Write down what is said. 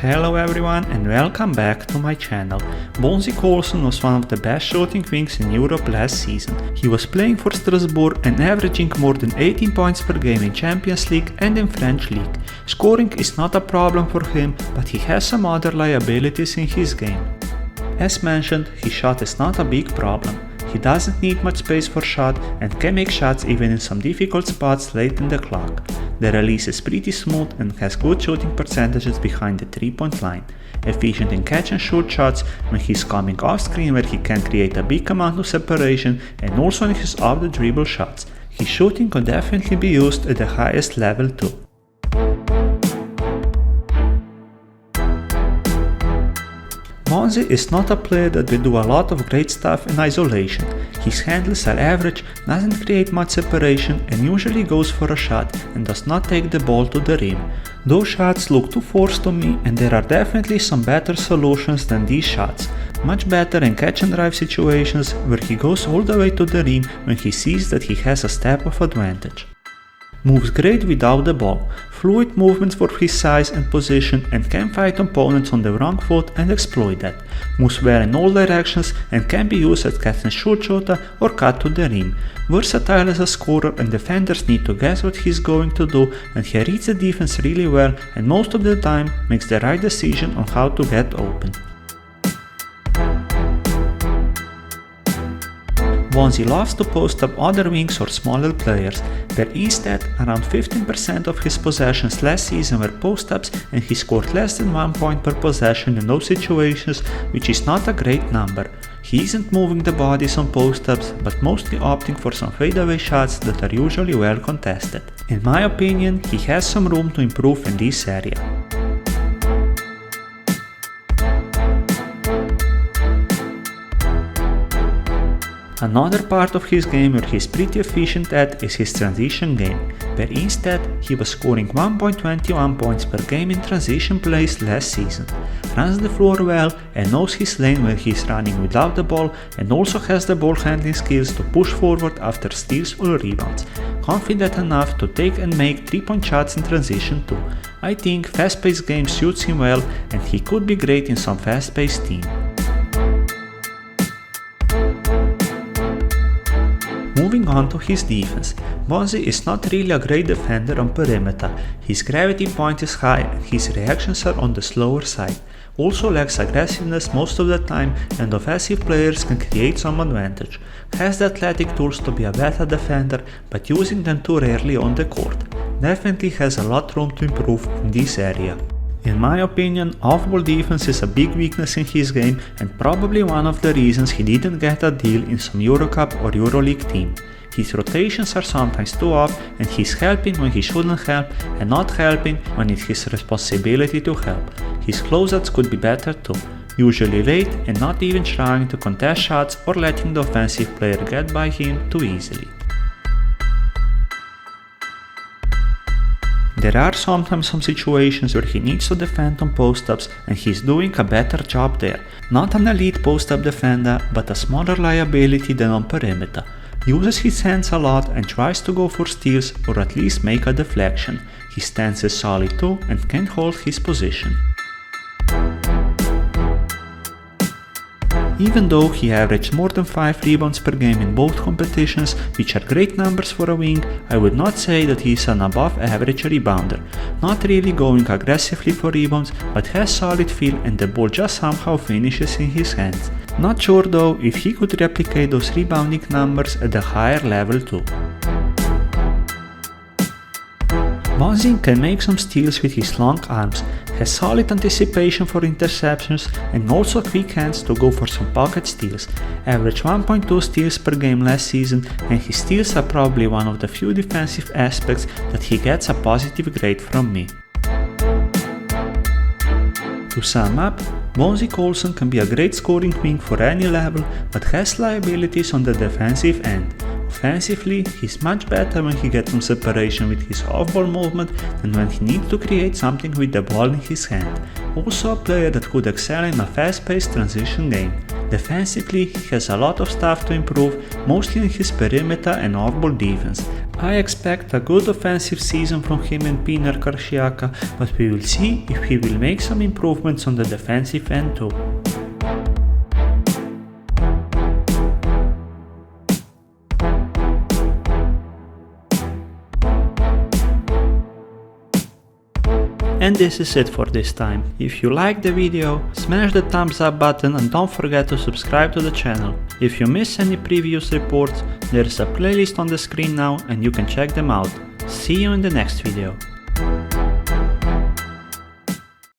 Hello everyone and welcome back to my channel. Bonzie Colson was one of the best shooting wings in Europe last season. He was playing for Strasbourg and averaging more than 18 points per game in Champions League and in French League. Scoring is not a problem for him, but he has some other liabilities in his game. As mentioned, his shot is not a big problem. He doesn't need much space for shot and can make shots even in some difficult spots late in the clock. The release is pretty smooth and has good shooting percentages behind the 3-point line. Efficient in catch and shoot shots when he's coming off screen where he can create a big amount of separation, and also in his off the dribble shots. His shooting could definitely be used at the highest level too. Bonzie is not a player that will do a lot of great stuff in isolation. His handles are average, doesn't create much separation and usually goes for a shot and does not take the ball to the rim. Those shots look too forced to me, and there are definitely some better solutions than these shots. Much better in catch and drive situations where he goes all the way to the rim when he sees that he has a step of advantage. Moves great without the ball, fluid movements for his size and position, and can fight opponents on the wrong foot and exploit that. Moves well in all directions and can be used as catch and shoot shooter or cut to the rim. Versatile as a scorer, and defenders need to guess what he's going to do, and he reads the defense really well and most of the time makes the right decision on how to get open. Bonzie loves to post up other wings or smaller players, but instead around 15% of his possessions last season were post-ups, and he scored less than 1 point per possession in those situations, which is not a great number. He isn't moving the bodies on post-ups, but mostly opting for some fadeaway shots that are usually well contested. In my opinion, he has some room to improve in this area. Another part of his game where he's pretty efficient at is his transition game, where instead he was scoring 1.21 points per game in transition plays last season. Runs the floor well and knows his lane when he's running without the ball, and also has the ball handling skills to push forward after steals or rebounds. Confident enough to take and make 3-point shots in transition too. I think fast-paced game suits him well, and he could be great in some fast-paced team. Moving on to his defense, Bonzie is not really a great defender on perimeter. His gravity point is high and his reactions are on the slower side. Also lacks aggressiveness most of the time, and offensive players can create some advantage. Has the athletic tools to be a better defender, but using them too rarely on the court. Definitely has a lot room to improve in this area. In my opinion, off-ball defense is a big weakness in his game, and probably one of the reasons he didn't get a deal in some Eurocup or Euroleague team. His rotations are sometimes too off, and he's helping when he shouldn't help and not helping when it's his responsibility to help. His closeouts could be better too, usually late and not even trying to contest shots or letting the offensive player get by him too easily. There are sometimes some situations where he needs to defend on post-ups, and he's doing a better job there. Not an elite post-up defender, but a smaller liability than on perimeter. Uses his hands a lot and tries to go for steals or at least make a deflection. His stance is solid too and can hold his position. Even though he averaged more than 5 rebounds per game in both competitions, which are great numbers for a wing, I would not say that he is an above average rebounder. Not really going aggressively for rebounds, but has solid feel and the ball just somehow finishes in his hands. Not sure though if he could replicate those rebounding numbers at a higher level too. Bonzie can make some steals with his long arms, has solid anticipation for interceptions, and also quick hands to go for some pocket steals. Averaged 1.2 steals per game last season, and his steals are probably one of the few defensive aspects that he gets a positive grade from me. To sum up, Bonzie Colson can be a great scoring wing for any level, but has liabilities on the defensive end. Offensively, he's much better when he gets some separation with his off-ball movement than when he needs to create something with the ball in his hand. Also a player that could excel in a fast-paced transition game. Defensively, he has a lot of stuff to improve, mostly in his perimeter and off-ball defense. I expect a good offensive season from him and Pinar Karsiyaka, but we will see if he will make some improvements on the defensive end too. And this is it for this time. If you liked the video, smash the thumbs up button and don't forget to subscribe to the channel. If you missed any previous reports, there is a playlist on the screen now and you can check them out. See you in the next video.